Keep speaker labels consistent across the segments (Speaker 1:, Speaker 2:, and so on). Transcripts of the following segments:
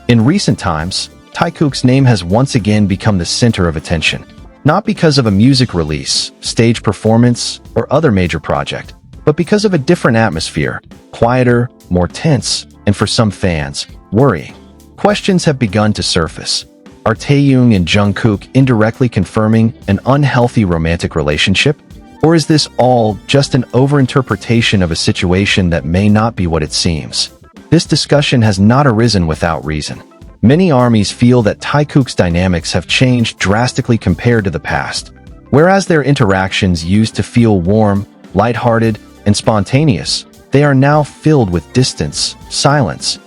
Speaker 1: In recent times, Taekook's name has once again become the center of attention, not because of a music release, stage performance, or other major project, but because of a different atmosphere, quieter, more tense, and for some fans, worrying. Questions have begun to surface. Are Taehyung and Jungkook indirectly confirming an unhealthy romantic relationship? Or is this all just an overinterpretation of a situation that may not be what it seems? This discussion has not arisen without reason. Many armies feel that Taekook's dynamics have changed drastically compared to the past. Whereas their interactions used to feel warm, lighthearted, and spontaneous, they are now filled with distance, silence,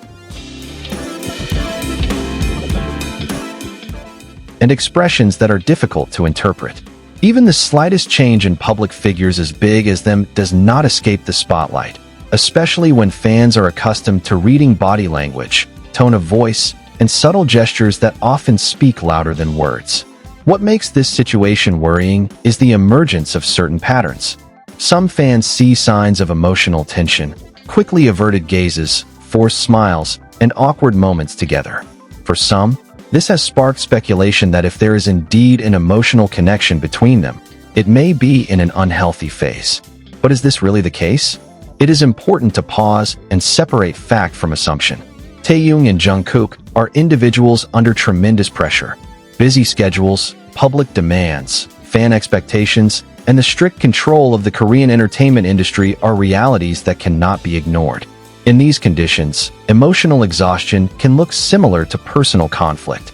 Speaker 1: and expressions that are difficult to interpret. Even the slightest change in public figures as big as them does not escape the spotlight, especially when fans are accustomed to reading body language, tone of voice, and subtle gestures that often speak louder than words. What makes this situation worrying is the emergence of certain patterns. Some fans see signs of emotional tension, quickly averted gazes, forced smiles, and awkward moments together. For some, this has sparked speculation that if there is indeed an emotional connection between them, it may be in an unhealthy phase. But is this really the case? It is important to pause and separate fact from assumption. Taehyung and Jungkook are individuals under tremendous pressure. Busy schedules, public demands, fan expectations, and the strict control of the Korean entertainment industry are realities that cannot be ignored. In these conditions, emotional exhaustion can look similar to personal conflict,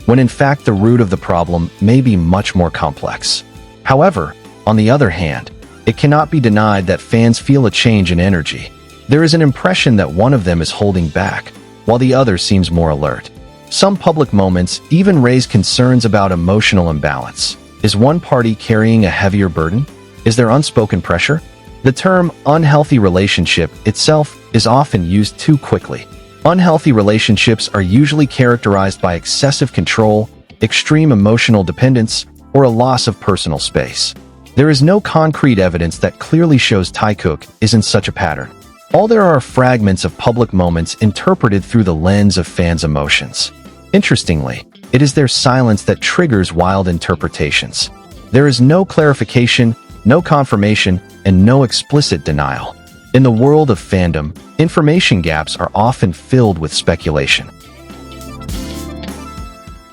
Speaker 1: when in fact the root of the problem may be much more complex. However, on the other hand, it cannot be denied that fans feel a change in energy. There is an impression that one of them is holding back, while the other seems more alert. Some public moments even raise concerns about emotional imbalance. Is one party carrying a heavier burden? Is there unspoken pressure? The term unhealthy relationship itself is often used too quickly. Unhealthy relationships are usually characterized by excessive control, extreme emotional dependence, or a loss of personal space. There is no concrete evidence that clearly shows Taekook is in such a pattern. All there are fragments of public moments interpreted through the lens of fans' emotions. Interestingly, it is their silence that triggers wild interpretations. There is no clarification, no confirmation, and no explicit denial. In the world of fandom, information gaps are often filled with speculation.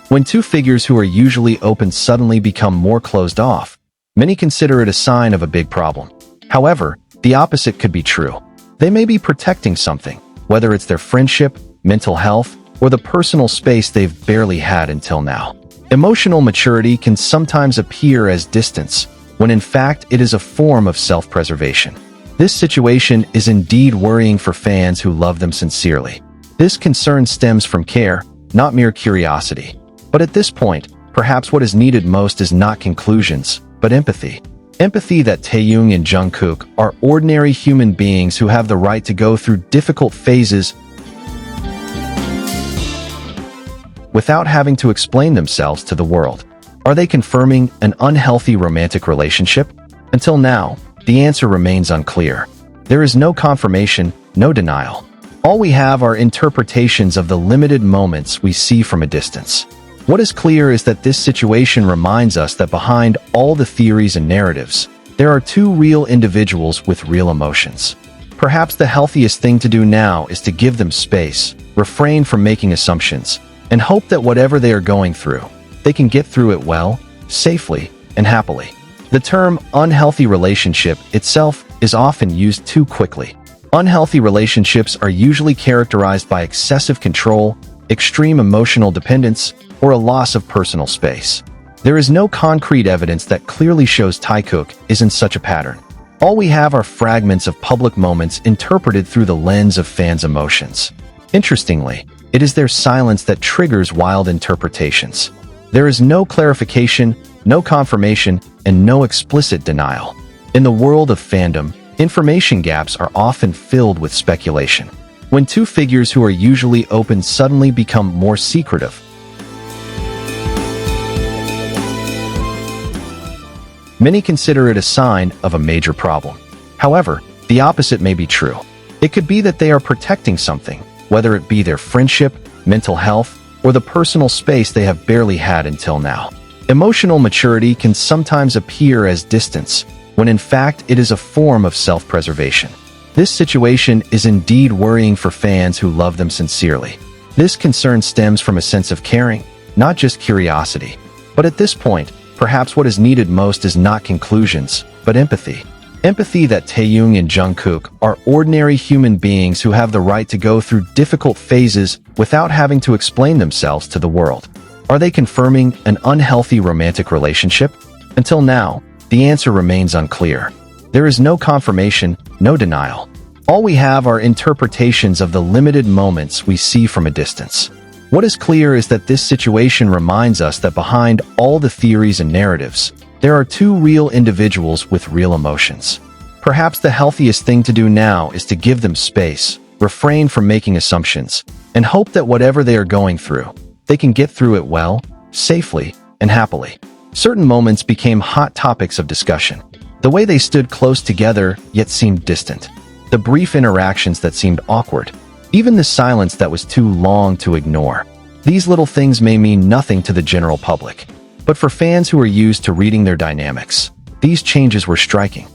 Speaker 1: When two figures who are usually open suddenly become more closed off, many consider it a sign of a big problem. However, the opposite could be true. They may be protecting something, whether it's their friendship, mental health, or the personal space they've barely had until now. Emotional maturity can sometimes appear as distance, when in fact it is a form of self-preservation. This situation is indeed worrying for fans who love them sincerely. This concern stems from care, not mere curiosity. But at this point, perhaps what is needed most is not conclusions, but empathy. Empathy that Taehyung and Jungkook are ordinary human beings who have the right to go through difficult phases without having to explain themselves to the world. Are they confirming an unhealthy romantic relationship? Until now, the answer remains unclear. There is no confirmation, no denial. All we have are interpretations of the limited moments we see from a distance. What is clear is that this situation reminds us that behind all the theories and narratives, there are two real individuals with real emotions. Perhaps the healthiest thing to do now is to give them space, refrain from making assumptions, and hope that whatever they are going through, they can get through it well, safely, and happily. The term unhealthy relationship itself is often used too quickly. Unhealthy relationships are usually characterized by excessive control, extreme emotional dependence, or a loss of personal space. There is no concrete evidence that clearly shows Taekook is in such a pattern. All we have are fragments of public moments interpreted through the lens of fans' emotions. Interestingly, it is their silence that triggers wild interpretations. There is no clarification, no confirmation, and no explicit denial. In the world of fandom, information gaps are often filled with speculation. When two figures who are usually open suddenly become more secretive, many consider it a sign of a major problem. However, the opposite may be true. It could be that they are protecting something, whether it be their friendship, mental health, or the personal space they have barely had until now. Emotional maturity can sometimes appear as distance, when in fact it is a form of self-preservation. This situation is indeed worrying for fans who love them sincerely. This concern stems from a sense of caring, not just curiosity. But at this point, perhaps what is needed most is not conclusions, but empathy. Empathy that Taehyung and Jungkook are ordinary human beings who have the right to go through difficult phases without having to explain themselves to the world. Are they confirming an unhealthy romantic relationship? Until now, the answer remains unclear. There is no confirmation, no denial. All we have are interpretations of the limited moments we see from a distance. What is clear is that this situation reminds us that behind all the theories and narratives, there are two real individuals with real emotions. Perhaps the healthiest thing to do now is to give them space, refrain from making assumptions, and hope that whatever they are going through, they can get through it well, safely, and happily. Certain moments became hot topics of discussion. The way they stood close together yet seemed distant. The brief interactions that seemed awkward. Even the silence that was too long to ignore. These little things may mean nothing to the general public. But for fans who are used to reading their dynamics, these changes were striking.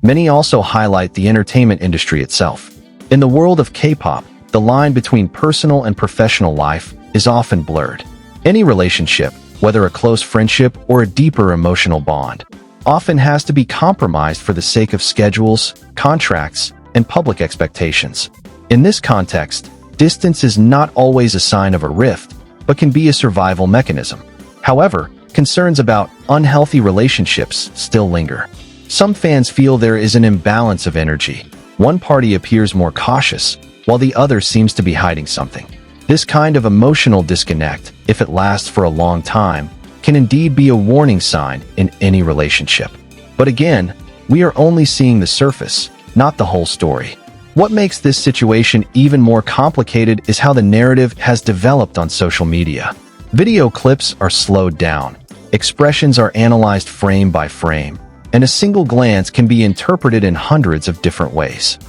Speaker 1: Many also highlight the entertainment industry itself. In the world of K-pop, the line between personal and professional life is often blurred. Any relationship, whether a close friendship or a deeper emotional bond, often has to be compromised for the sake of schedules, contracts, and public expectations. In this context, distance is not always a sign of a rift, but can be a survival mechanism. However, concerns about unhealthy relationships still linger. Some fans feel there is an imbalance of energy. One party appears more cautious, while the other seems to be hiding something. This kind of emotional disconnect, if it lasts for a long time, can indeed be a warning sign in any relationship. But again, we are only seeing the surface, not the whole story. What makes this situation even more complicated is how the narrative has developed on social media. Video clips are slowed down, expressions are analyzed frame by frame, and a single glance can be interpreted in hundreds of different ways.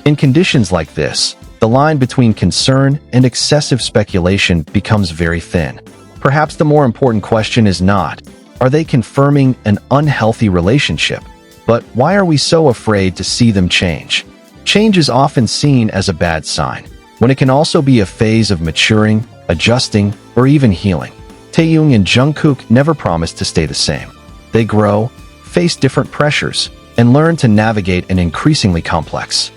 Speaker 1: In conditions like this, the line between concern and excessive speculation becomes very thin. Perhaps the more important question is not, are they confirming an unhealthy relationship? But why are we so afraid to see them change? Change is often seen as a bad sign, when it can also be a phase of maturing, adjusting, or even healing. Taehyung and Jungkook never promised to stay the same. They grow, face different pressures, and learn to navigate an increasingly complex